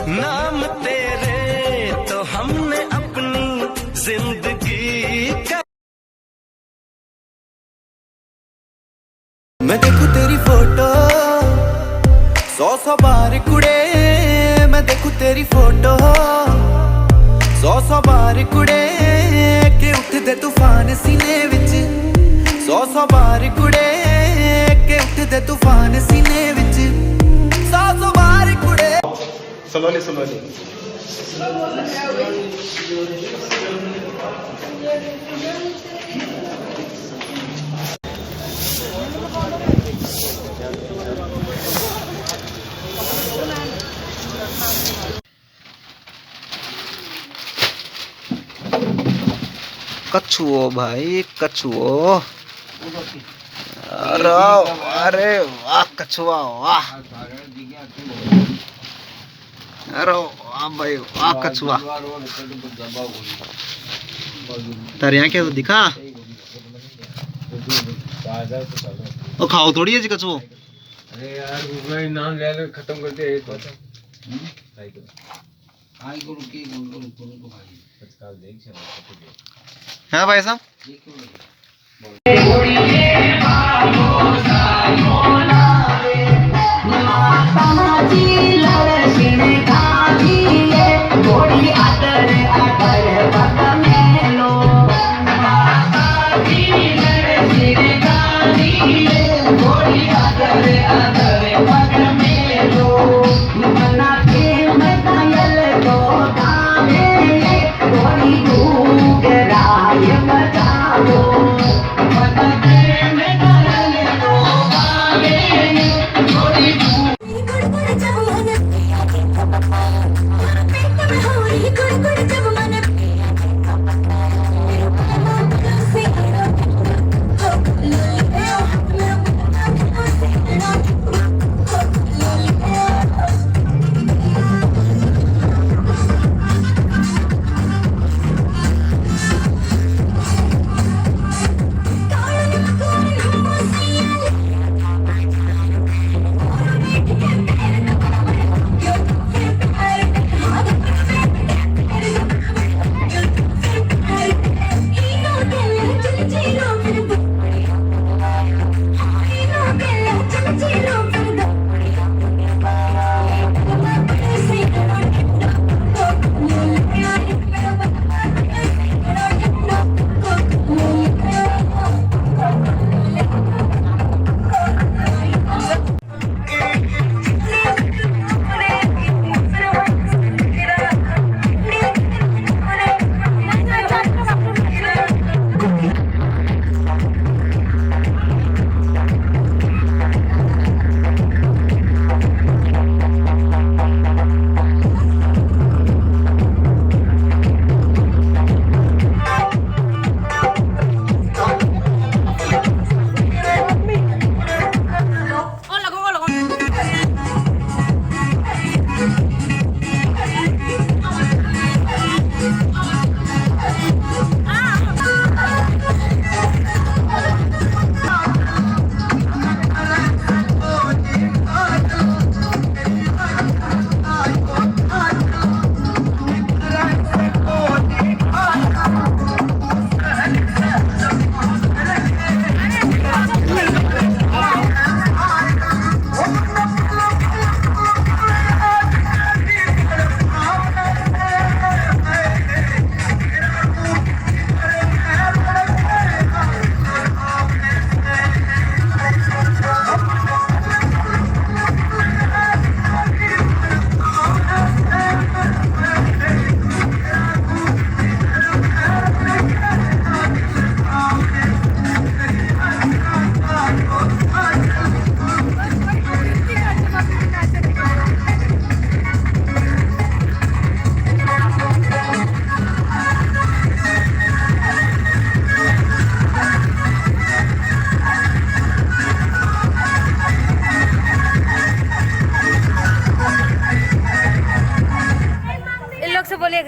नाम तेरे तो हमने अपनी जिंदगी का। मैं देखूं तेरी फोटो 100 बार कुड़े, मैं देखूं तेरी फोटो 100 बार कुड़े, के उठदे तूफान सीने विच 100 बार कुड़े, के उठदे तूफान सीने विच 100 बार कुड़े। Slowly, slowly. कछुओ भाई कछुओ, अरे अरे वाह कछुआ वाह, अरे वाह भाई वाह कछुआ। तारे यहाँ क्या तो दिखा, वो खाओ थोड़ी है जी कछुओ। अरे यार नाम ले लो, खत्म करते हैं तो है भाई साहब।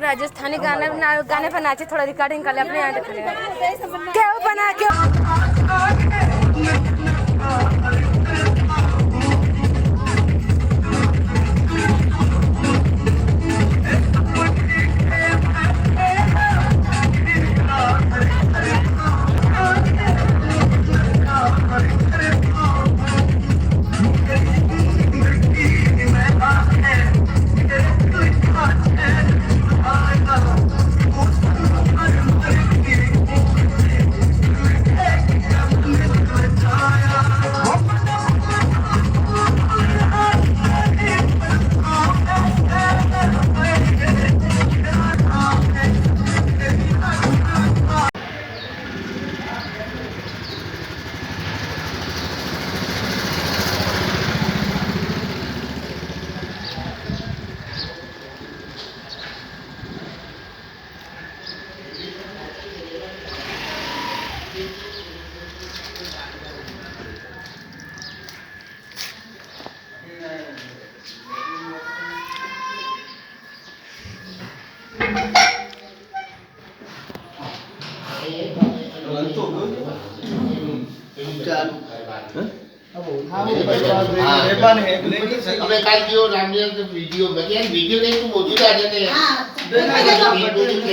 राजस्थानी गाने पर नाचे, थोड़ा रिकॉर्डिंग कर ले अपने यहाँ दिखाने क्या बना क्यों। अबे काल की वो रामलीला के वीडियो यार वीडियो नहीं तो मौजूद आ जाते हैं।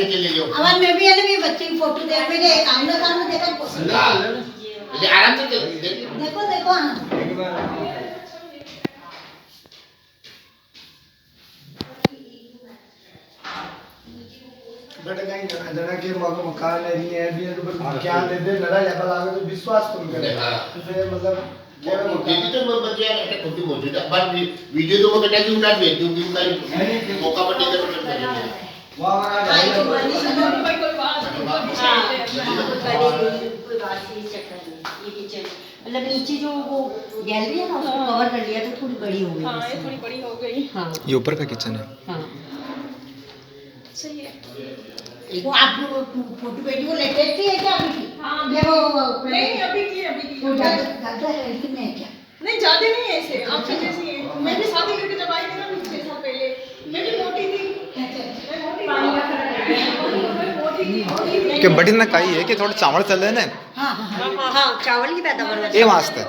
चले जाओ अब मैं भी है ना, मेरे बच्चे की फोटो देख में गए आमने सामने देखा आराम से देखो देखो। हाँ बट कहीं जरा के मकान है नहीं है भी तो क्या दे दे लड़ा लेवल आगे तो विश्वास कौन करे। फिर मतलब दीदी तो मैं बच्चे यार ऐसे खुद ही मौजूद है पर वीडियो तो मैं कटा के उठा भेज दूंगी उनका मौका पर देकर कोई बात नहीं चक्कर नहीं। ये किचन मतलब नीचे जो वो गैलरी है ना उसको कवर कर लिया तो थोड़ी बड़ी हो गई। हाँ ये थोड़ी बड़ी हो गई। हाँ ये ऊपर का किचन है। हाँ सही है। वो आप फोटो बेटी वो लेटेस्ट ही है क्या अभी की? हाँ ये वो नहीं अभी की वो ज्यादा है कि नहीं क्या? नहीं ज्यादा नहीं है ऐसे आपसे जैसी है। मैं भी शादी करके जब आई थी ना 6 साल पहले मैं भी मोटी थी। कि बड़ी ना काई है कि थोड़ा चावल चल रहे ने। हाँ चावल की पैदावार ए वास्ते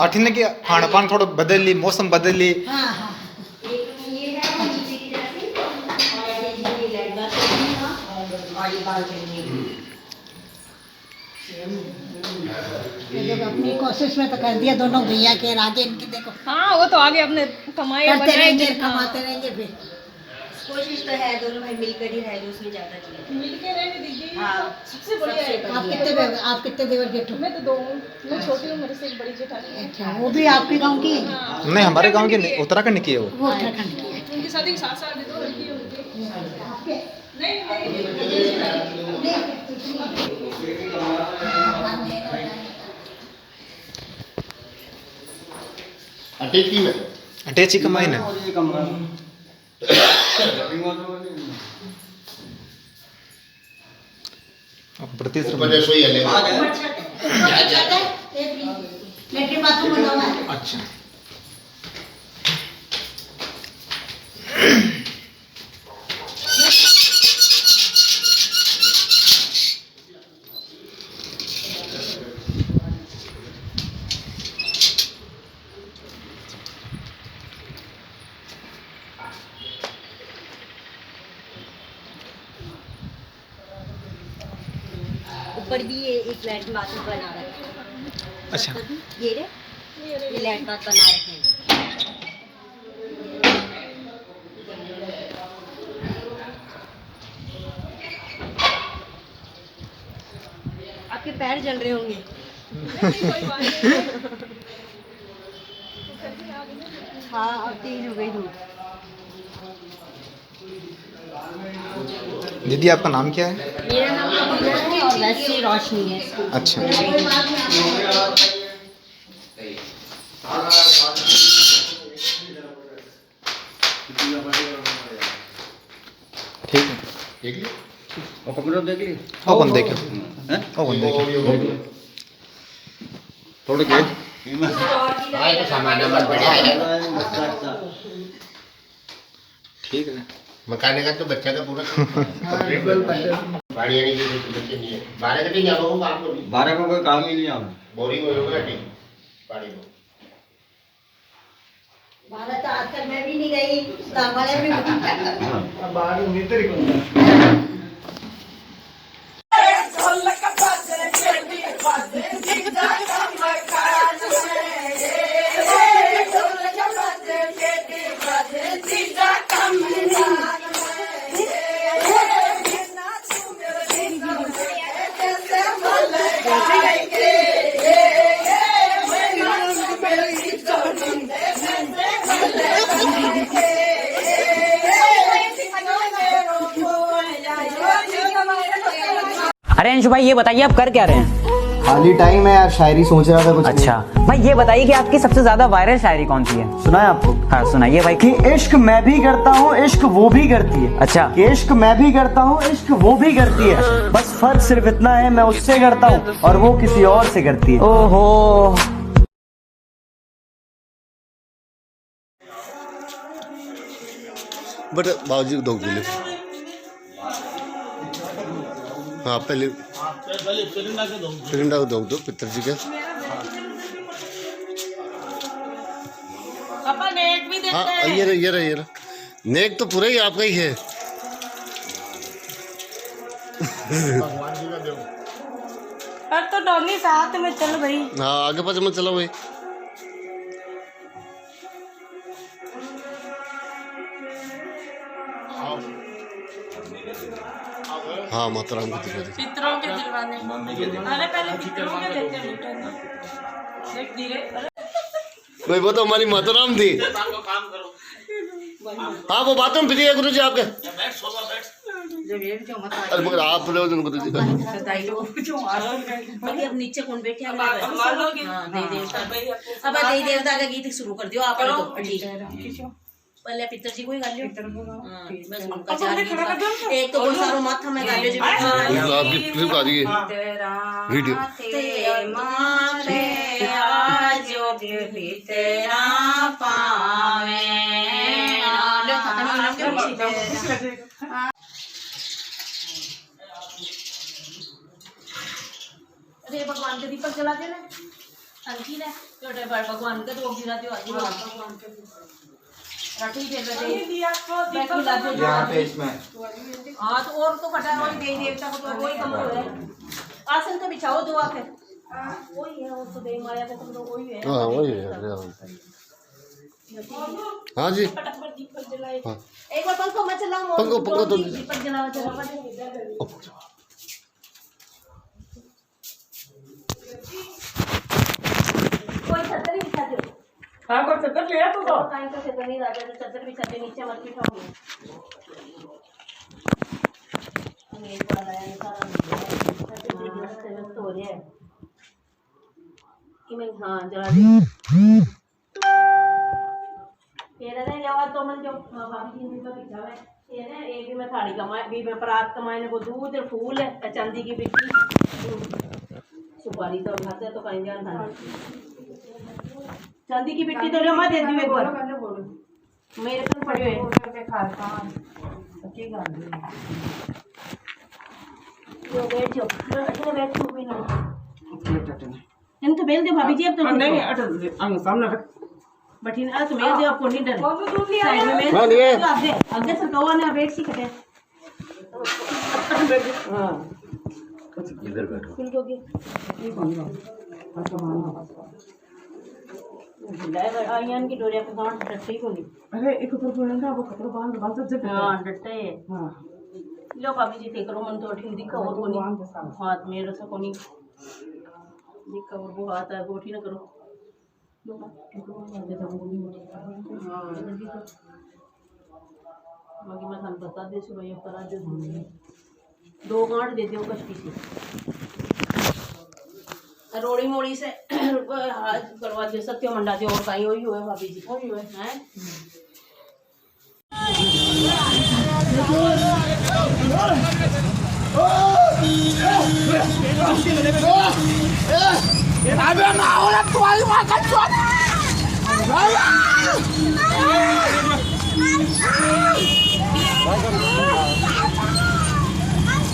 अठिन के खान पान थोड़ा बदल ली मौसम बदल ली। हाँ हाँ ये है नीचे की जाती और ये लाइट बात और ये बालकनी। ये लोग अपनी कोशिश में तो कर दिया दोनों भैया के राजे इनकी देखो। हाँ वो तो आगे अपने कमाई करते रहेंगे कमाते रहेंगे फिर कोशिश तो है दोनों भाई मिलकर ही रहे उसमें ज्यादा चीज मिलके रहेंगे दीदी। हाँ सबसे बढ़िया है। आप कितने देवर जेठ हो? मैं तो 2 हूँ। मैं छोटी हूँ मेरे से एक बड़ी जेठानी है। अच्छा वो भी आपके गांव की है? नहीं हमारे गांव की उत्तराखंड की है वो। वो उत्तराखंड की है। उनकी शादी 7 साल में 2 लड़की है उनकी। आपके नहीं अटैची में अटैची कमाई ना ऊपर रसोई है लेट्रिन बाथरूम बना हुआ है। अच्छा ऊपर भी ये एक लैट्रिन बाथरूम बना रखा है। अच्छा ये लैट्रिन बाथ बना रखे हैं। आपके पैर जल रहे होंगे। हाँ अब तेज हो गई धूप। दीदी आपका नाम क्या है? मेरा नाम अपूर्वा है और वैसे रोशनी है। अच्छा ठीक है देख ली ओ कौन देखे ओ कौन देखे थोड़े के हाँ तो सामान नंबर बढ़िया है। ठीक है मकान का तो बच्चा का पूरा गाड़ी आने की बच्चे नहीं है 12 घंटे जाओ काम को 12 को कोई काम ही नहीं आता। बोरिंग हो गया ठीक पानी को 12 तो आज तक मैं भी नहीं गई हमारे भी बाहर भीतर ही कौन अरे अंशु भाई ये बताइए आप कर क्या रहे हैं? खाली टाइम है यार शायरी सोच रहा था कुछ। अच्छा भाई ये बताइए कि आपकी सबसे ज्यादा वायरल शायरी कौन सी है? सुना है आपको? हाँ सुनाइए भाई। कि इश्क मैं भी करता हूँ इश्क वो भी करती है। अच्छा कि इश्क मैं भी करता हूँ इश्क वो भी करती है, बस फर्क सिर्फ इतना है मैं उससे करता हूँ और वो किसी और से करती है। ओहो बट बाबूजी को दो किलो हाँ पहले पिरिंडा को दो पितर जी के हाँ ये रहा नेक तो पूरा ही आपका ही है। भगवान जी का देव। पर तो डोली साथ में चल भाई। हाँ आगे पास में चला भाई। हाँ माताराम को दिखा दे। पितरों के दिलवाने। अरे पहले पितरों के देते हैं देख धीरे। भाई वो तो हमारी माताराम थी। हाँ वो बाथरूम फ्री है गुरुजी आपके। अरे मगर आप लोग उनको तो दिखा। अब नीचे कौन बैठे हैं? अब देवी देवता का गीत शुरू कर दियो आप लोग। ठीक है पहले पिताजी को ही गा लियो। बस उनका चार एक तो बहुत सारो माथा में गा लियो जी। आपकी क्लिप आ रही है वीडियो। माथे आजो तेरा पावे अरे भगवान के दीपक जलाते ना हल्की ना छोटे बड़े भगवान का तो गिराते हो भगवान के रटी दे दे यहाँ पे इसमें। हाँ तो और तो कटा वही देवी देवता को तो वही कम है। आसन तो बिछाओ दो आके वही है और तो देवी माया का तो वही है। हाँ वही है। हाँ जी दीपक जलाए। एक बार पंखो मत चलाओ। पंखो तो दीपक जलाओ कोई छतरी बिछा दो। हाँ कोई चक्कर ले तो टाइम पे छतरी नहीं राजा तो छतरी बिछा दे नीचे मत बिठाओ। ये बड़ा है सारा तो रे कि मैं हाँ जला दे ये ना लेवा तो मन जो भाभी जी ने तो बिछावा है ये ना ये भी मैं थाली कमाए भी मैं परात कमाने को दूध फूल है चांदी की बिट्टी सुपारी तो खाते तो कहीं जान था चांदी की बिट्टी तो जमा दे दी एक बार मेरे पर पड़े हुए यो बैठो अच्छा बैठो भी ना इन तो बेल दे भाभी जी अब तो नहीं अटल सामने रख बठीन आ तो मेल दे आपको नहीं डर साइड में हाँ लिए आगे सरकवा ने बैठ सी कटे हाँ इधर बैठो। फुल को के ड्राइवर आयन की डोरिया पे गांठ डटई को नहीं। अरे एक ऊपर बोलना वो कपड़ा बांध जब हां डटे हाँ लो भाभी जी थे करो मन तो ठीक दिखा और को नहीं हाथ में रसा को नहीं दिखा और वो हाथ है गोठी ना करो लो बाकी मैं थान बता दे सो भैया करा दे दो गांठ दे दो कष्टी से रोड़ी मोड़ी से हाथ करवा दियो सत्य मंडा दियो और कहीं वही हुए भाभी जी वही हुए हैं अबे ना होला तुम्हारी मां का छोड़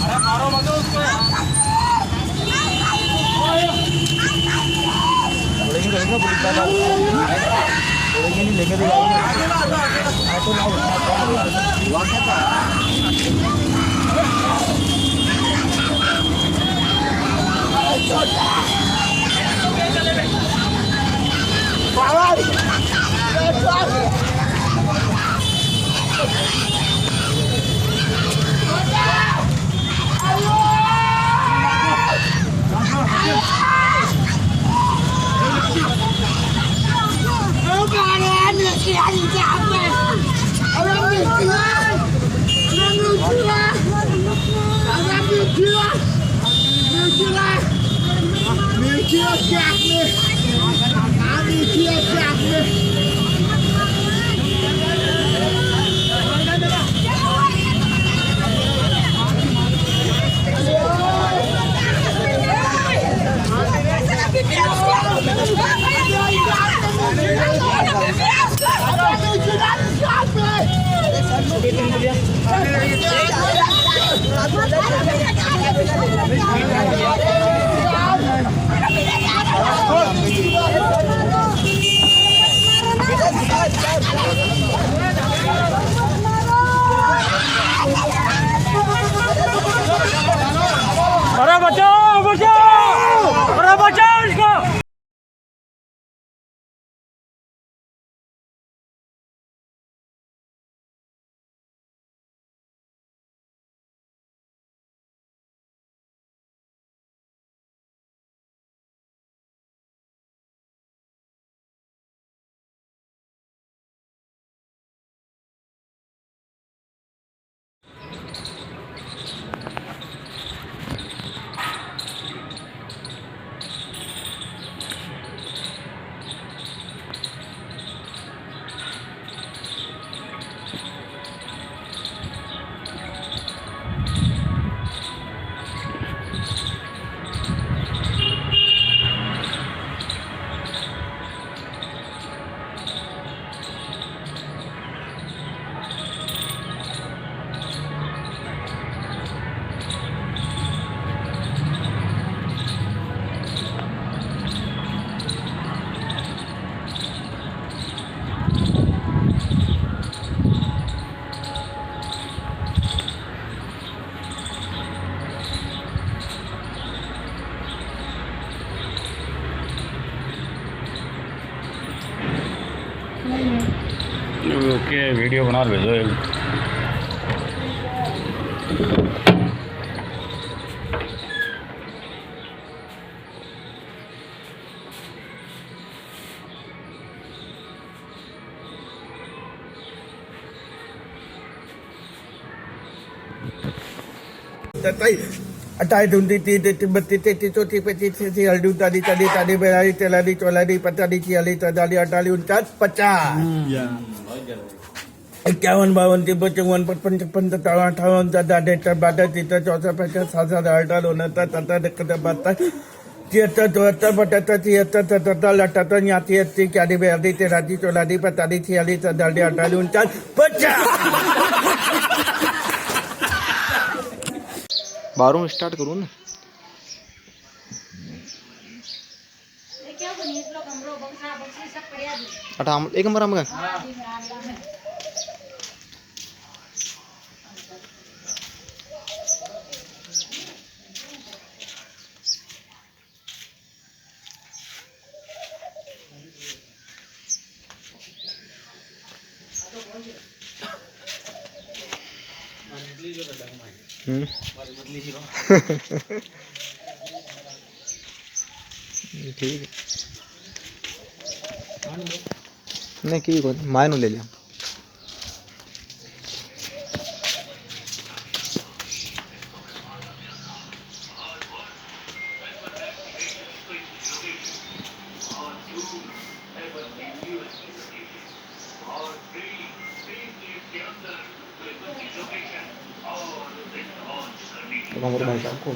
अरे मारो मत उसको नहीं लेके Thank you. वीडियो बना भेजो एक। अटाई धुंधी ती बत्ती तेती चौथी पच्ची थी हल्दी ताली ताली ताली बेराली तेलाली चौलाली पचाली छियाली तजाली अटाली 49 50 51 52 53 54 55 57 58 59 60 62 63 64 65 66 68 69 70 72 73 74 75 77 78 80 81 82 83 84 45 46 47 48 49 50 बारों स्टार्ट करूँ ना। अटा एक नंबर हम ठीक है नहीं की मायनू ले लिया। कमर भाई साहब को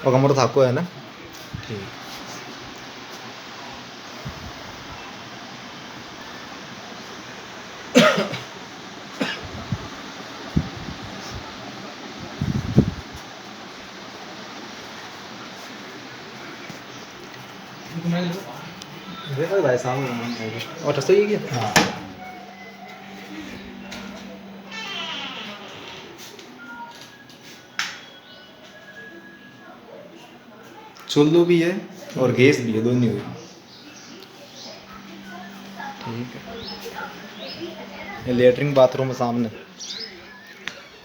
और कमर था को है ना। ठीक देखो भाई साहब और सही है क्या। हाँ चुल्लू भी है और गैस भी है, दोनों हुई। ठीक है ये लेटरिन बाथरूम सामने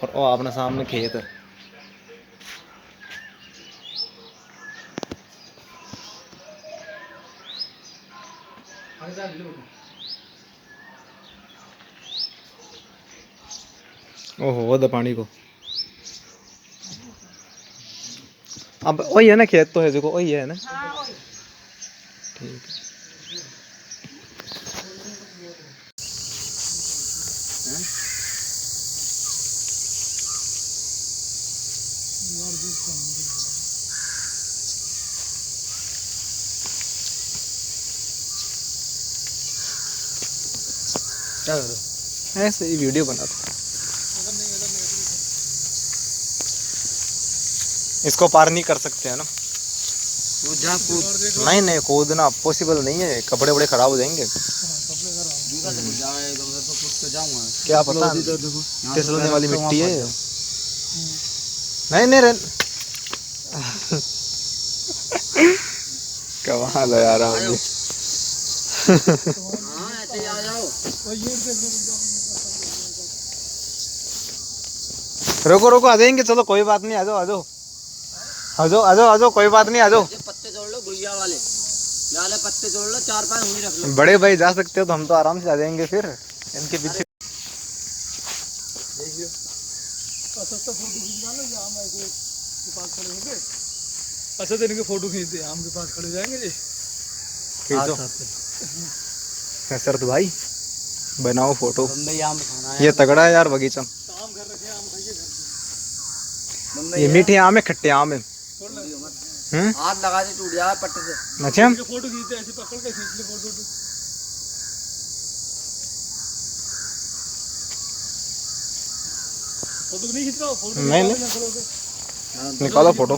और वो अपने सामने खेत है। ओहो वो दो पानी को अब वही है ना, खेत तो है देखो वही है ना। ठीक है ऐसे ही वीडियो बनाता। इसको पार नहीं कर सकते हैं ना। नहीं नहीं कूदना पॉसिबल नहीं है, कपड़े बड़े खराब हो जाएंगे। क्या पता फिसलने वाली मिट्टी है। नहीं नहीं रे कमाल है यार। रुको रुको आ जाएंगे, चलो कोई बात नहीं, आ जाओ आ जाओ आ जाओ आ जाओ आ जाओ, कोई बात नहीं, आ जाओ। पत्ते तोड़ लो गुड़िया वाले पत्ते तोड़ लो, 4-5 हुई रख लो। बड़े भाई जा सकते हो तो हम तो आराम से आ जाएंगे फिर इनके पीछे। अच्छा तो इनके फोटो खींचते आम के पास खड़े जाएंगे जी। शरद भाई बनाओ फोटो, ये तगड़ा है यार बगीचा। ये मीठे आम है खट्टे आम है। हाथ लगा दे टूट जाए पट्टे से। अच्छा फोटो खींचते ऐसे पकड़ के खींच ले फोटो। फोटो नहीं खींच रहा, फोटो नहीं निकालो फोटो।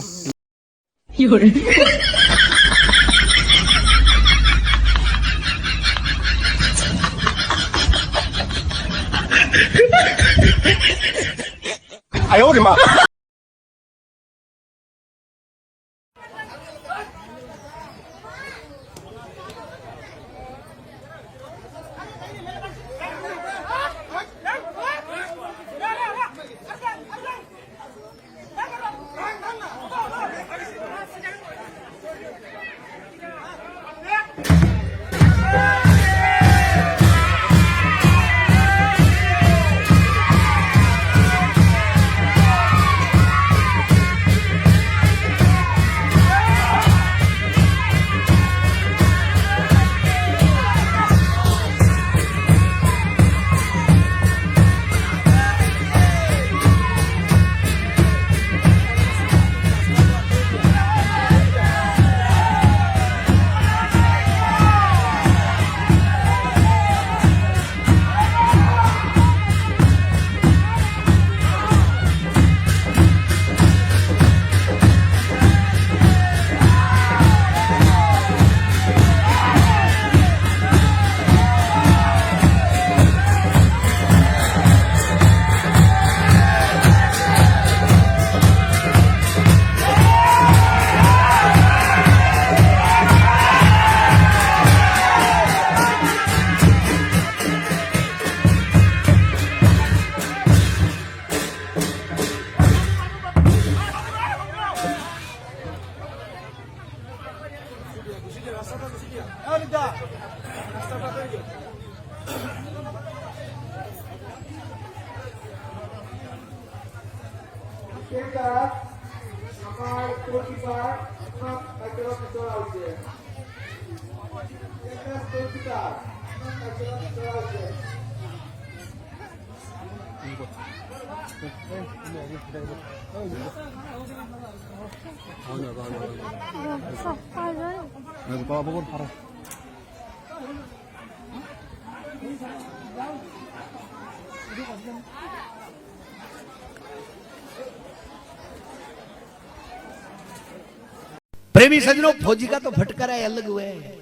प्रेमी सजनों, फौजी का तो फटकारा अलग हुआ है।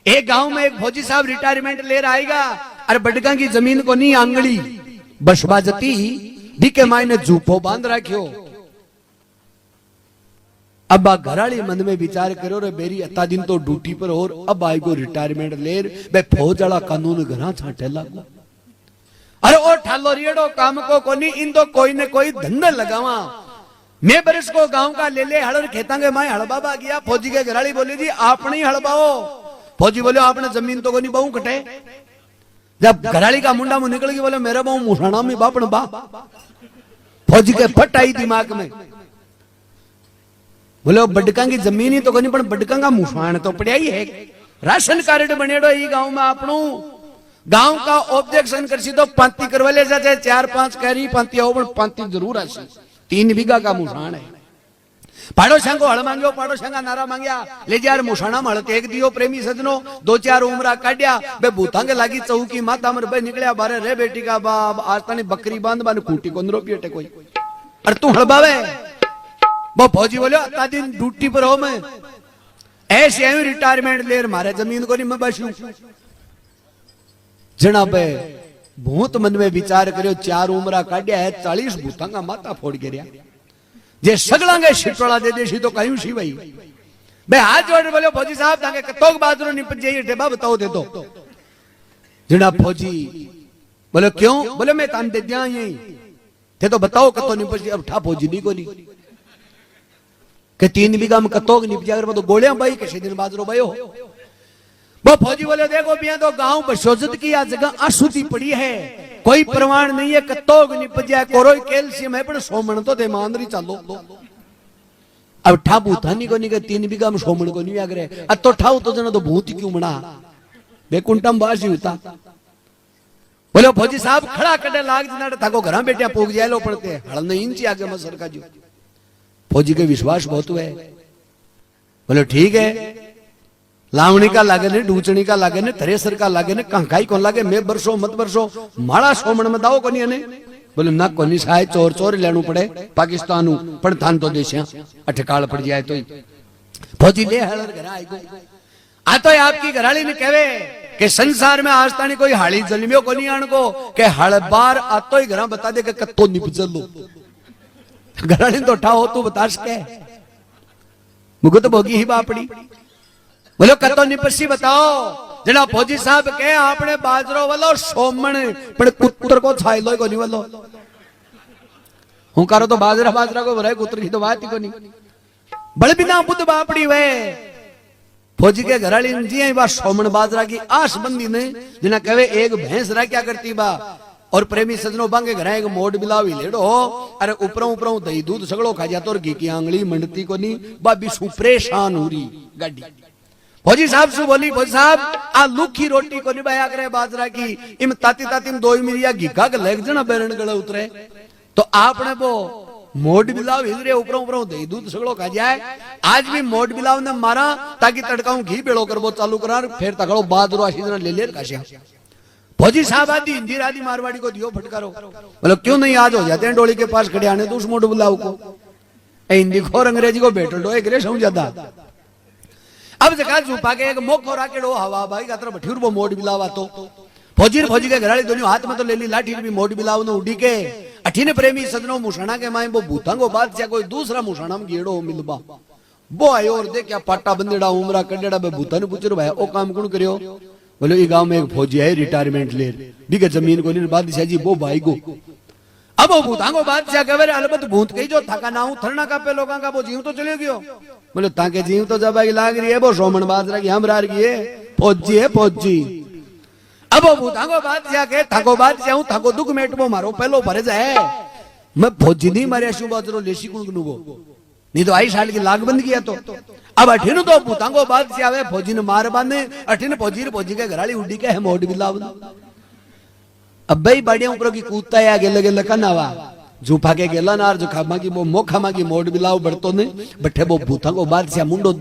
एक गांव में एक फौजी साहब रिटायरमेंट ले आएगा, अरे बडका की जमीन को नहीं आंगली बसबा जती दिके मायने झूठो बांध रखियो। अब घराली मन में विचार करो रे बेरी अता दिन तो ड्यूटी पर और अब आई को रिटायरमेंट ले बे फौज वाला कानून घरा छाटे लागू। अरे ओ ठालो रियड़ो काम को कोनी, इन तो कोई ने कोई धंधा लगावा। मैं बरस को गांव का ले ले हड़ खेता के माए हड़बाबा गया। फौजी के घराली बोली जी आपने ही हड़बाओ। फौजी बोले आपने जमीन तो कोनी बहु कटे। जब घराली का मुंडा मुंह निकल गई बोले मेरा बहु मुसाना में बापन बा। फौजी के फट आई दिमाग में, बोले बडका की जमीन ही तो कोनी पण बडका का मुसाण तो पड़िया ही है। राशन कार्ड बनेड़ो ई गांव में आपनू। गांव का ऑब्जेक्शन करसी तो पांती करवा ले जाए 4-5 कैरी पांती हो, पण पांती जरूर आसी। 3 बीघा का मुसाण है। पाड़ोसिया को हल मांगो, पाड़ोसिया का नारा मांगया ले यार मुसाणा में हल टेक दियो। प्रेमी सजनो 2-4 उमरा काटिया बे भूतांगे लागी चौकी माता मर बे निकलिया बारे रे बेटी का बाप आज तानी बकरी बांध बान खूटी को नरो पियटे कोई। अरे तू हड़बावे वो फौजी बोलो अता दिन ड्यूटी पर हो मैं ऐसे आयु रिटायरमेंट ले मारे जमीन को नहीं मैं बसू। जनाब भूत मन में विचार करो 4 उमरा काटिया है 40 भूतांगा माता फोड़ गिरिया। जे सगलांगे शिटवाड़ा दे देशी तो कहीं सी भाई बे हाथ जोड़ बोले फौजी साहब ताके कतोक बाजरो निपट जाइए टेबा बताओ दे दो। जनाब फौजी बोले क्यों? बोले मैं तान दे दिया यही थे तो बताओ कतो निपट जाए। अब ठा फौजी नहीं को नहीं के 3 बीघा में कतोक निपट जाए तो गोलियां भाई कैसे दिन बाजरो भाई हो। वो फौजी बोले देखो बिया तो गांव बशोजत की आ जगह अशुद्धि पड़ी है, कोई प्रमाण नहीं है कतोग निपट जाए। कोरोई कैल्शियम है पर सोमन तो दे मांदरी चलो। अब ठा भूतानी को नहीं के 3 बीघा में सोमन को नहीं आगरे अब तो ठाऊ तो जना तो भूत क्यों मना बेकुंटम बासी होता। बोले फौजी साहब खड़ा कटे लाग जना थाको घर बेटिया पोग जाए लो पड़ते हल नहीं इंची आगे में सरका जो। फौजी के विश्वास बहुत हुए। बोले ठीक है लावणी का लागे ने डूचणी का लागे ने थ्रेसर का लागे ने कंकाई कौन लागे मैं बरसो मत बरसो माड़ा सोमण में दाओ कोनी ने। बोले ना कोनी साहे चोर चोर लेनु पड़े पाकिस्तान पण थान तो देश अठकाल पड़ जाए तो फौजी ले हलर घर आई गो। आ तो आपकी घराली ने कहवे कि संसार में आज तानी कोई हाली जन्मियो कोनी आन को के हल बार आ तो ही घर बता दे के कत्तो निपजल लो। घराली तो उठाओ तू बता सके मुझे तो भोगी ही बापड़ी। बोलो कतो निपसी बताओ। जना फौजी साहब के आपने बाजरो वालो सोमण पर कुत्र को छाई लो को नहीं वालो हूं करो तो बाजरा बाजरा को भराए कुत्र की तो बात ही को नहीं। बड़ बिना बुद्ध बापड़ी वे फौजी के घराली जी बा सोमण बाजरा की आस बंदी ने जना कहे एक भैंस रहा क्या करती बा और प्रेमी सजनों बांगे घर एक मोड़ बिलावी लेड़ो अरे ऊपरों ऊपरों दही दूध सगड़ो खा जातो और घी की आंगली मंडती को नहीं बाबी सु परेशान हो रही गाड़ी। फौजी साहब से बोली फौजी साहब आ लुखी रोटी को निभाया करे बाजरा की इम ताती ताती में 2 मिरिया घी का लेग जना बेरन गले उतरे तो आपने वो मोड़ बिलाव हिजरे ऊपरों ऊपरों दही दूध सगड़ो खा जाए। आज भी मोड़ बिलाव ने मारा ताकि तड़काऊ घी बेड़ो कर वो चालू करा फिर तकड़ो बाजरो आशी जना ले ले काशिया। फौजी साहब आदि हिंदी आदि मारवाड़ी को दियो फटकारो। बोलो क्यों नहीं आज हो जाते हैं डोली के पास खड़े आने तो उस मोड़ बिलाव को हिंदी को और अंग्रेजी को बेटो डो एक समझाता। अब जगह छुपा के एक मोख और आके डो हवा भाई का तरफ ठिर वो मोड़ बिलावा तो फौजी के घराली दोनों हाथ में तो ले ली लाठी भी मोड़ बिलाव ने उड़ी के अठीने प्रेमी सजनों मुसाणा के माए वो भूतांगो बादशाह कोई दूसरा मुसाणा में गेड़ो मिलबा वो आयो और देख क्या पाटा बंदेड़ा उमरा कडेड़ा बे भूता ने पूछो भाई ओ काम कौन करियो। बोले ये गांव में एक फौजी है रिटायरमेंट ले बिके जमीन को नहीं बादशाह जी वो भाई को अब वो भूतांगो बादशाह कहे अलबत भूत कही जो थका ना हूं थरना का पे लोगों का वो जीव तो चले गयो। बोले ताके जीव तो जब आई लाग रही है वो सोमन बाजरा की हमरा की है फौजी। अब वो भूतांगो बादशाह के थको बादशाह हूं थको दुख मेट वो मारो पहलो भरे जाए मैं फौजी नहीं मारे शू बाजरो लेशी कुण नुगो नहीं तो आई साल की लाग बंद किया तो अब अठिन तो भूतांगो बाद से आवे फौजी ने मार बाने अठिन फौजी के घराली उड़ी के है मोड बिलाव अब भाई बाड़िया ऊपर की कूदता है गेले गेले कनावा झूफा के गेला नार जो खामा की वो मोखामा की मोड बिलाव बढ़तो ने बठे वो भूतांगो बाद से मुंडो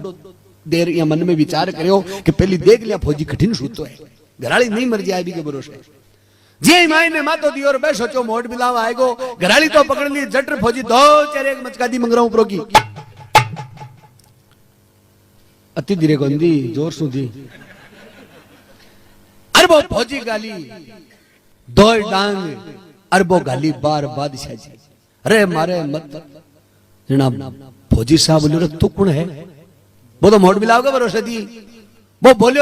देर या मन में विचार करो कि पहली देख लिया फौजी कठिन सूतो है घराली नहीं मर जाए भी के भरोसे जे माई ने मातो दी और मैं सोचो मोड बिलाव आएगो घराली तो पकड़ ली जटर फौजी दो चार एक मचका दी मंगरा ऊपर की अति धीरे गोंदी जोर सुधी अरबो फौजी गाली दो डांग अरबो गाली बार बादशाह जी अरे मारे मत जनाब फौजी साहब बोले तू कौन है वो तो मोड बिलाव का भरोसे दी वो बोले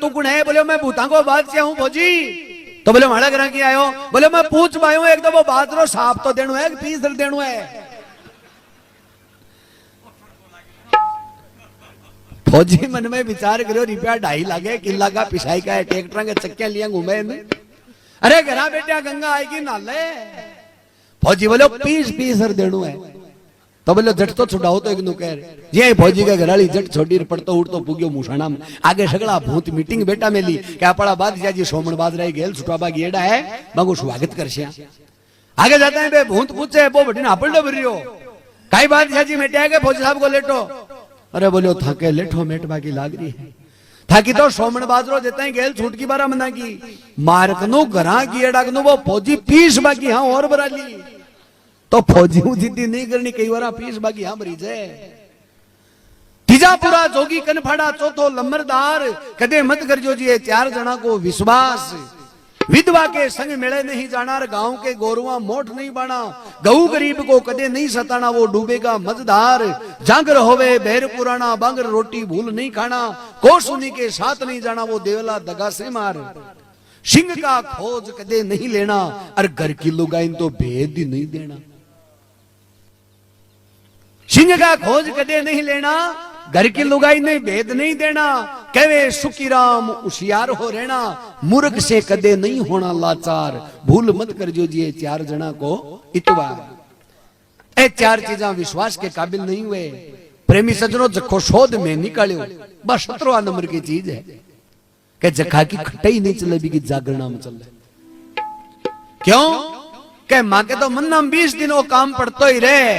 तू कौन है बोले मैं भूतांगो बादशाह हूं फौजी तो बोले माड़ा करा की आयो बोले मैं पूछ पायो एक तो वो बादरो साफ तो देनो है पीस देनो है फौजी मन में विचार करो रुपया 2.5 लाख किला का पिसाई का ट्रैक्टर के चक्के लिया घूमे अरे घरा बेटा गंगा आएगी नाले फौजी बोले पीस देनो है तो बोले जट तो छुड़ाओ तो एक नु कह ये फौजी के घराली जट छोटी पड़तो उठतो पुग्यो मुसाणा में आगे सगला भूत मीटिंग बेटा मेली क्या पड़ा बादशाह जी सोमन बादराई गेल छुटाबा गेड़ा है बागो स्वागत करशा आगे जाता है बे भूत पूछे वो बटिन आपल भरियो काई बादशाह जी मेटे के फौजी साहब को लेटो अरे बोलो थाके लेठो मेट बाकी लाग रही है थाकी तो सोमन बादरो देता है गेल छूट की बारा मना की मारक नु घरा गेड़ा कनु वो फौजी पीस बाकी हां और बराली तो फौजी जिद्दी नहीं करनी कई बार पीस बाकी हाँ मरीज है तीजा पूरा जोगी कनफाड़ा चौथो लम्बरदार कदे मत कर जो जी 4 जना को विश्वास विधवा के संग मिले नहीं जाना गांव के गोरुआ मोठ नहीं बाना गऊ गरीब को कदे नहीं सताना वो डूबेगा मजदार जांगर होवे बेर पुराना बांगर रोटी भूल नहीं खाना को सुनी के साथ नहीं जाना वो देवला दगा से मार सिंह का खोज कदे नहीं लेना और घर की लुगाइन तो भेद ही नहीं देना सिंह का खोज कदे नहीं लेना घर की लुगाई ने भेद नहीं देना कहे सुखी राम होशियार हो रहना मूर्ख से कदे नहीं होना लाचार भूल मत कर जो जी 4 जना को इतवार ए 4 चीजा विश्वास के काबिल नहीं हुए प्रेमी सज्जनों जखो शोध में निकालियो बस 17वां नंबर की चीज है कि जखा की खटाई नहीं चले भी की जागरणा में चल क्यों के मां के तो मन 20 दिन वो काम पड़तो ही रहे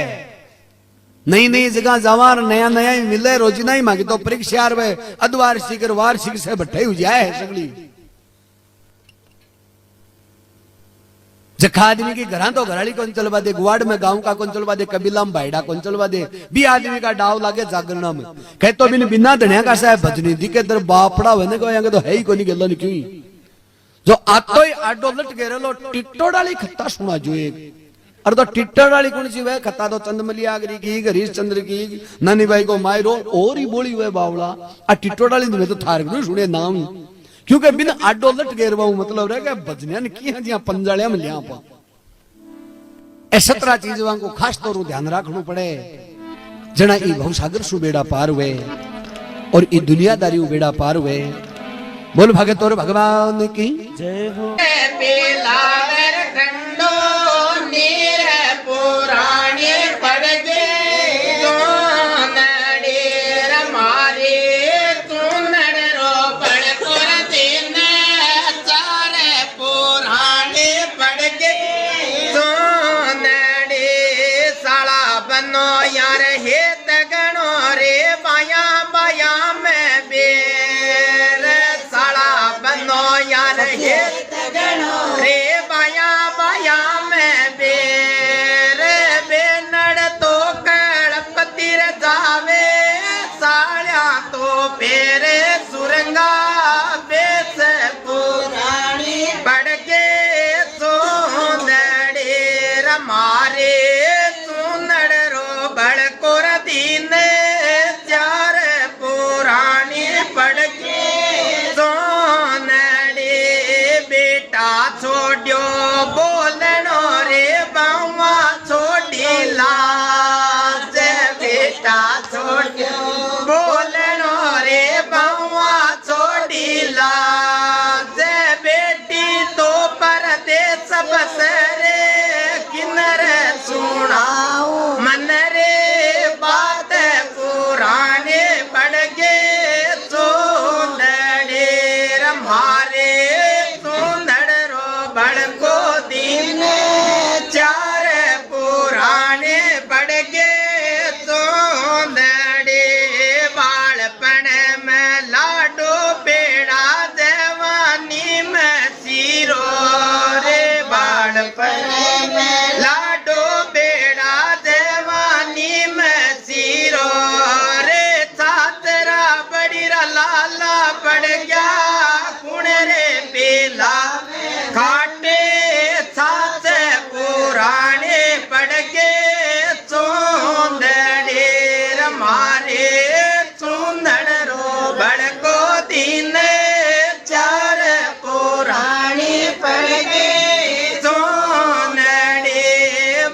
नई नई जगह जावार नया नया ही मिले रोजिना ही मांगे तो परीक्षा अधवार्षिक वार्षिक से बट्टे हो जाए सगली जखा आदमी की घरा तो घराली कौन चलवा दे गुवाड़ में गांव का कौन चलवा दे कबीला में भाईडा कौन चलवा दे भी आदमी का डाव लागे जागरणा में कह तो बिना धनिया का साहब भजनी दी के दर बापड़ा होने को तो है ही कोनी गल्ला क्यों जो आतो ही आडो लट के लो टिट्टो डाली खत्ता सुना जो एक और तो टिट्टर वाली कौन सी वह खत्ता तो चंदमलियागरी की हरीश चंद्र की नानी भाई को मायरो और ही बोली हुए बावला आ टिट्टो डाली में तो थार सुने नाम क्योंकि बिन आडो लट गेर मतलब रह गया भजनिया ने किया जिया पंजालिया में लिया पा ए 17 चीज को खास तौर ध्यान रखना पड़े जना ई भवसागर सु बेड़ा पार हुए और ई दुनियादारी बेड़ा पार हुए बोल भगत और भगवान की जय हो पुराने पड़ गए नडेर मारे तू नडरो पड़ कर दिन 4 पुराने पड़ गए तो नडे साला बनो यार हे तगणो रे बाया बाया में बेर साला बनो यार हे तगणो रे बाया बाया में बेर पेरे सुरंगा बेस पुरानी पड़ के सोनड़े रमारे सुनड़ रो बड़ कोर दीन 4 पुरानी पड़ के सोनड़े बेटा छोड़ो बोलनो रे बावा छोड़ी लाज बेटा छोड़ो बोलनो रे बावा छोड़ी लाज बेटी तो परदेस बसरे किन्नर सु बड़को दिन चार पुराने पड़ गए सोंदड़े बालपन में लाडो बेड़ा जवानी में सीरो रे बालपन में लाडो बेड़ा जवानी में सीरो रे छात्रा बड़ी लाला पड़ गया कुण रे बेला खाटे सास पुराने पड़ गए सोंदड़े मारे सुंदर रो बड़को दिन चार पुराने पड़ गए सोंदड़े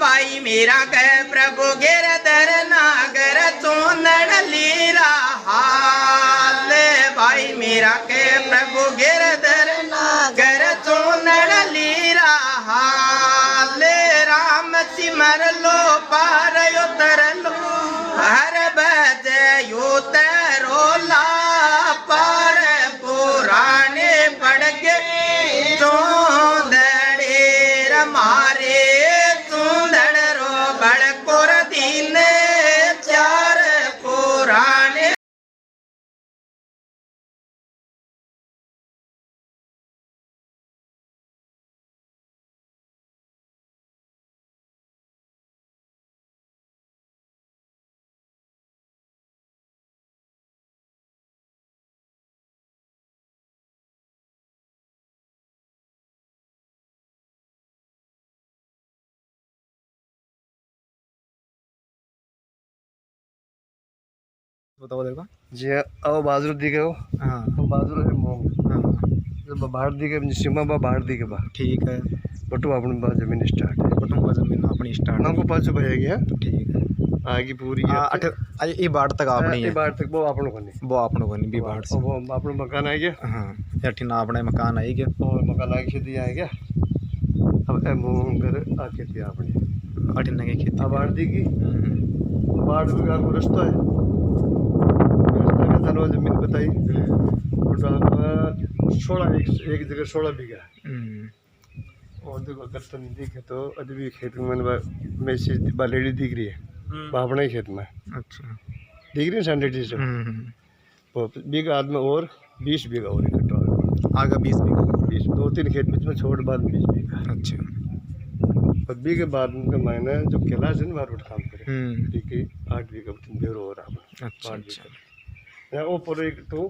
भाई मेरा कह प्रभु गिरधर नागर सोंदड़ लीरा हाल भाई मेरा के प्रभु गिरधर नागर सोंदड़ लीरा हाल राम सिमर लो पार उतर लो हर बज उतरो ला पार पुराने पड़ गए सोंदड़े मारे सुंदर रो बड़कोर दिन चार पुराने बताओ देखो जी अब बाजरू दिखे हो हाँ बाजरू है मूंग हाँ जब बाहर दिखे सीमा बा बाहर दिखे बा ठीक है बटू अपने पास जमीन स्टार्ट है बटुआ जमीन अपनी स्टार्ट हमको पास भैया गया ठीक है आगे पूरी ये बाढ़ तक अपनी है बाढ़ तक वो अपनों को नहीं वो अपनों को नहीं भी बाढ़ से वो अपना मकान आ गया हाँ अठी ना अपने मकान आई गया और मकान आगे खेती आ गया अब मूंग घर आ खेती अपनी अठी ना की खेती अब बाढ़ दिखी बाढ़ का रास्ता है रास्ता में धनवा जमीन बताई 16 एक जगह 16 बीघा और देखो करता नहीं दिखे तो अभी भी खेत में मैसेज बालेडी दिख रही है अपना ही खेत में अच्छा दिख रही है सैंडेटी से वो बीघा आदमी और 20 बीघा और इकट्ठा आगे 20 बीघा 20 2-3 खेत बीच में छोड़ बाद 20 बीघा अच्छा और बीघे बाद उनका महीना जो कैलाश है ना बार काम करे ठीक है 8 बीघा बेर हो रहा अच्छा अच्छा वो पूरे तो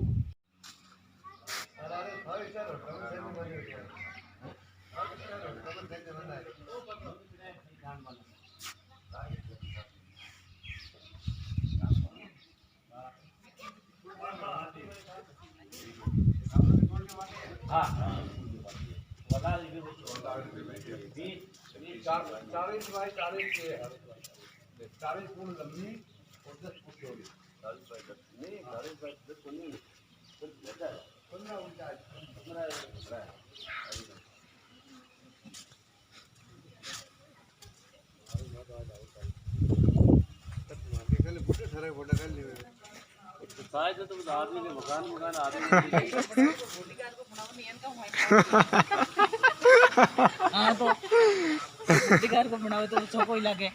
हाँ तो घर को बनाओ तो उसको कोई लगे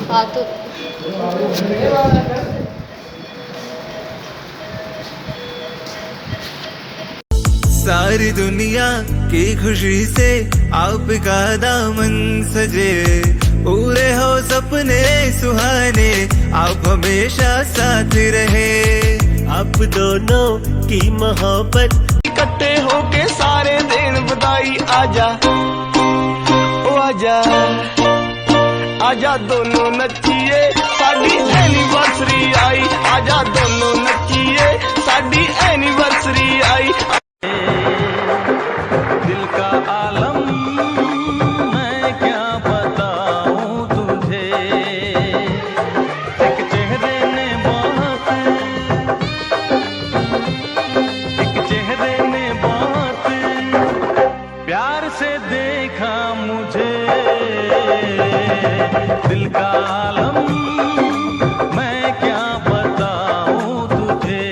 हाँ तो सारी दुनिया की खुशी से आपका दामन सजे पूरे हो सपने सुहाने आप हमेशा साथ रहे आप दोनों की मोहब्बत इकट्ठे होके सारे दिन बधाई आजा ओ आजा आजा दोनों नचिए साडी एनिवर्सरी आई आजा दोनों नचिए साडी एनिवर्सरी आई दिल का आलम मैं क्या बताऊं तुझे एक चेहरे ने बात दिल का आलम मैं क्या बताऊं तुझे।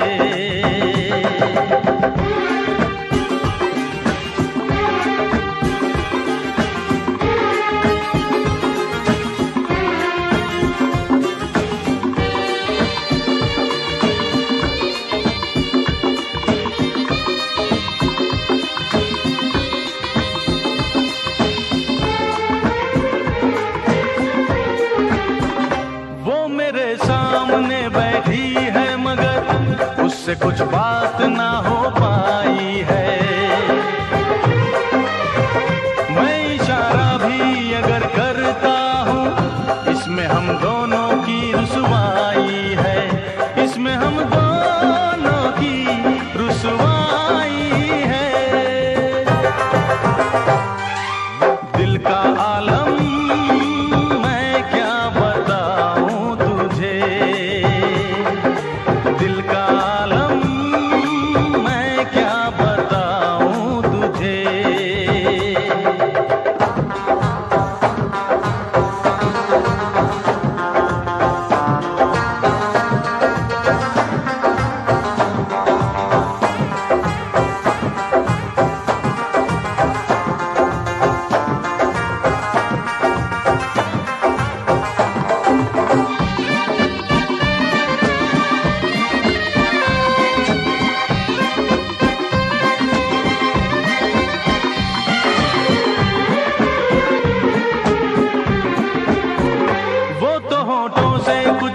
सामने बैठी है मगर उससे कुछ बात ना हो पाई है। मैं इशारा भी अगर करता हूँ इसमें हम दोनों की रुसवाई है, इसमें हम दोनों की रुसवाई है। दिल का आलम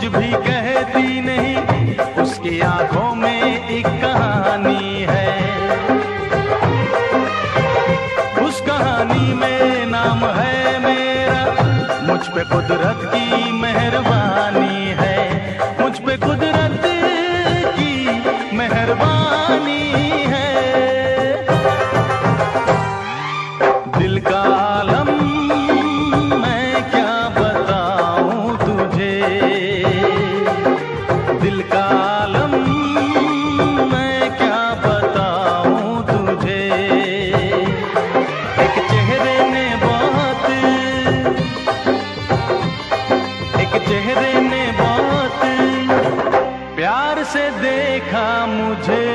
भी कहती नहीं, उसकी आंखों में एक कहानी है। उस कहानी में नाम है मेरा, मुझ पे कुदरत की मेहरबानी है, मुझ पे कुदरत की मेहरबानी है। दिल का आलम मैं क्या बताऊं तुझे, दिल का आलम मैं क्या बताऊं तुझे। एक चेहरे ने बहुत प्यार से देखा मुझे।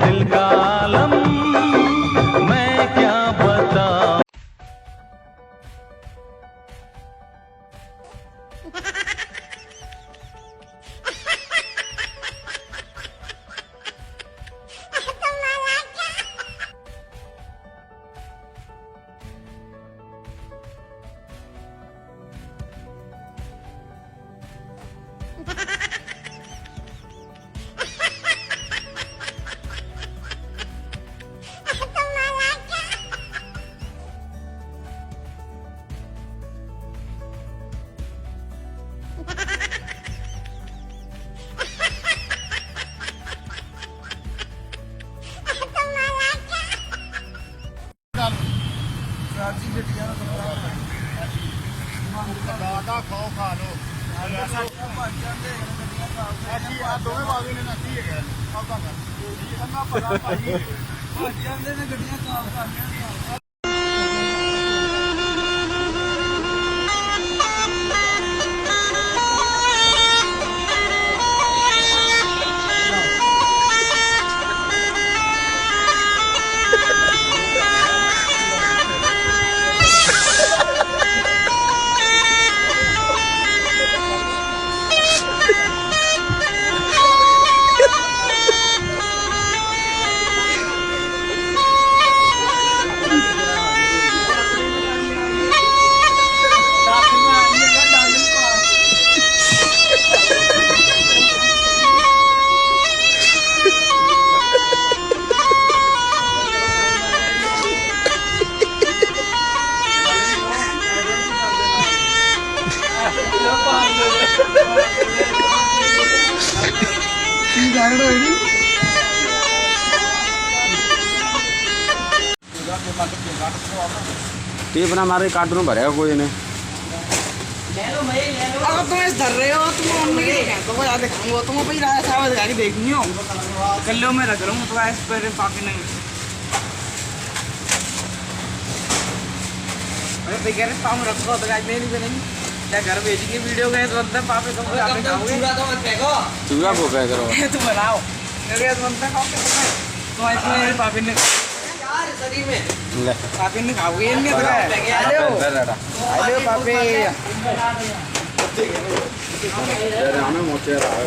दिल का आलम मैं क्या बताऊं। खाओ खा लो दोवें बाबू ने नक्की है गड्डियां अपना हमारे कार्टून भरेगा कोई ने। अगर तुम इस धर रहे हो तुम मम्मी की देखा तो याद दिखाऊंगा तुम भाई राजा साहब गाड़ी देखनी हो कर लो मैं रख रहा हूँ तो इस पर पाके नहीं अरे भाई कह रहे सामने रखो तो गाइस नहीं बनेगी क्या घर भेजेंगे वीडियो गए तो अंदर पापे तुम खाओगे चूड़ा तो मत फेंको चूड़ा को फेंक रहा हो तुम बनाओ अरे तुम अंदर खाओगे तो इसमें पापे ने यार शरीर में ले पापे ने खाओगे ये नहीं पता हेलो पापे तेरे हमें मोचे रहा है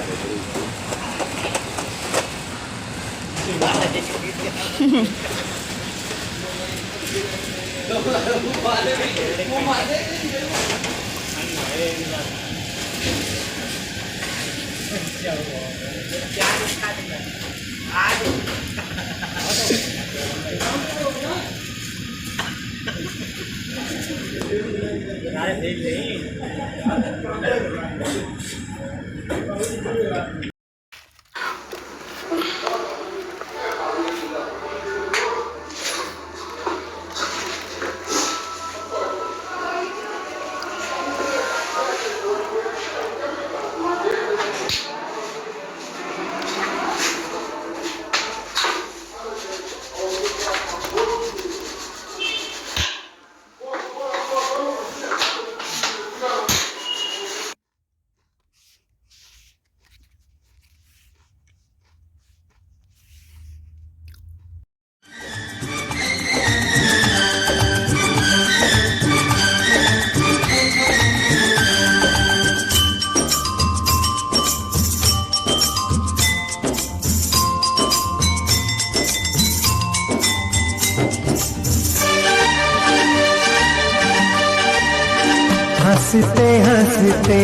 हंसते हंसते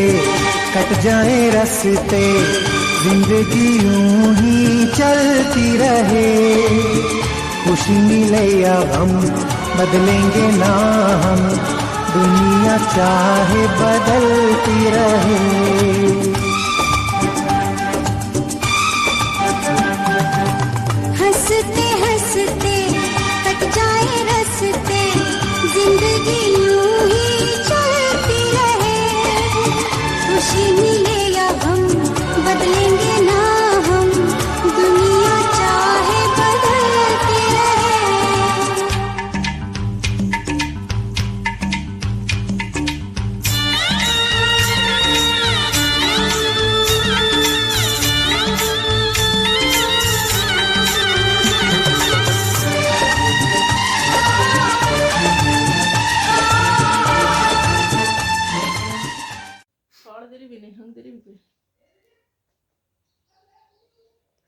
कट जाए रस्ते, जिंदगी यूं ही चलती रहे। खुशी मिले या गम बदलेंगे ना हम, दुनिया चाहे बदलती रहे। हंसते हंसते कट जाए रस्ते, जिंदगी यूं ही चलती रहे। खुशी मिले या गम बदलेंगे ना हम, दुनिया चाहे बदलती रहे।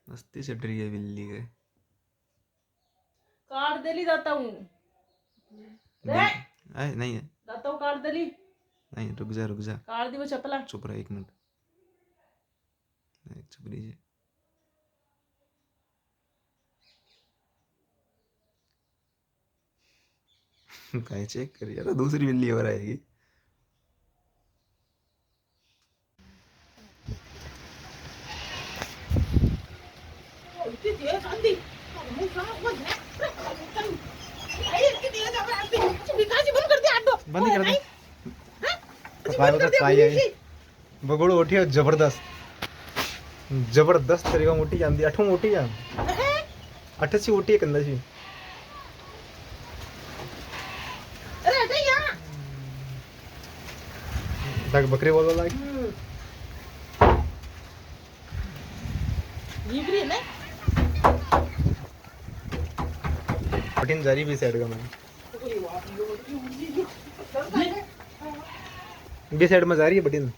मस्ती से डरी है बिल्ली के। काट देली जाता हूँ नहीं है जाता हूँ काट देली नहीं, रुक जा काट दी वो चपला। चुप रहा 1 मिनट, चुप रहिए। काय चेक कर यार, दूसरी बिल्ली और आएगी। बंद कर दे। बगड़ो उठी है जबरदस्त तरीका मोटी जाती। 8 मोटी जान 8 सी मोटी है कंधा सी। तक बकरी बोल लाग बटिन जारी भी साइड का मैं बी साइड में जा रही है बटिन।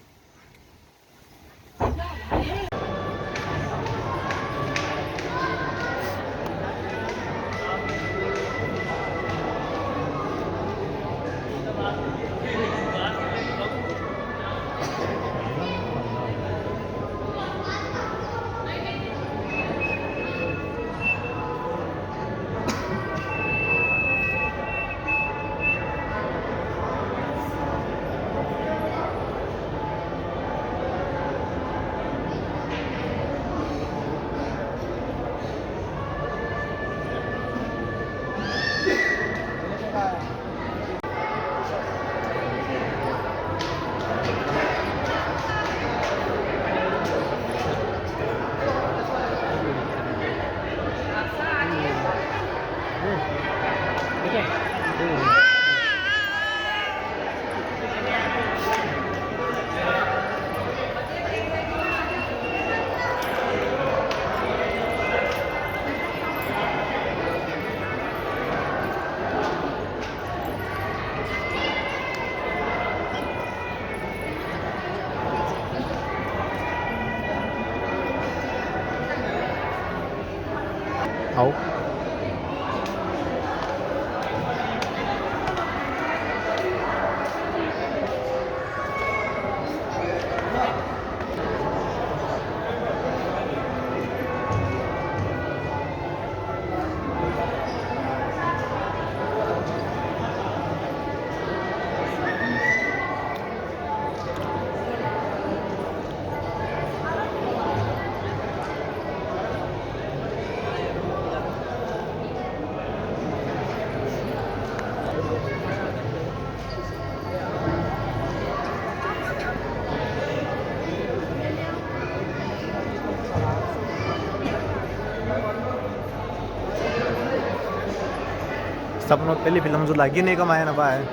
आओ सपनों पहली फिल्म जो लगी नहीं कमाया ना पाए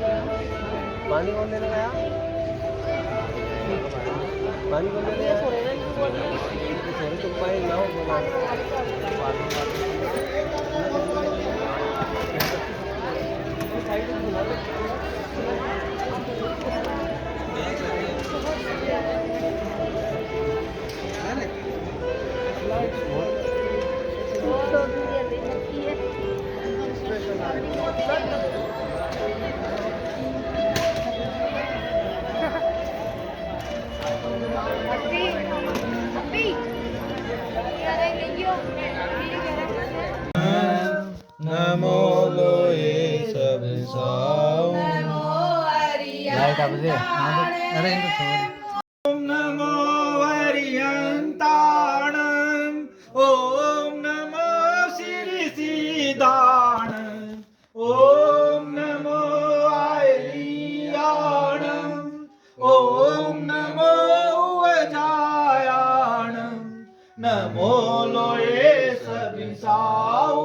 पानी कौन देने गया? पानी कौन देने गया? छोरे तुम पानी ना हो नमो लोए सब साओ लाइट अब से अरे इनको छोड़ ओम नमो वरियंताणं ओम नमो श्री सीदाणं ओम नमो आयलियाणं ओम नमो उवजायाणं नमो लोए सब साओ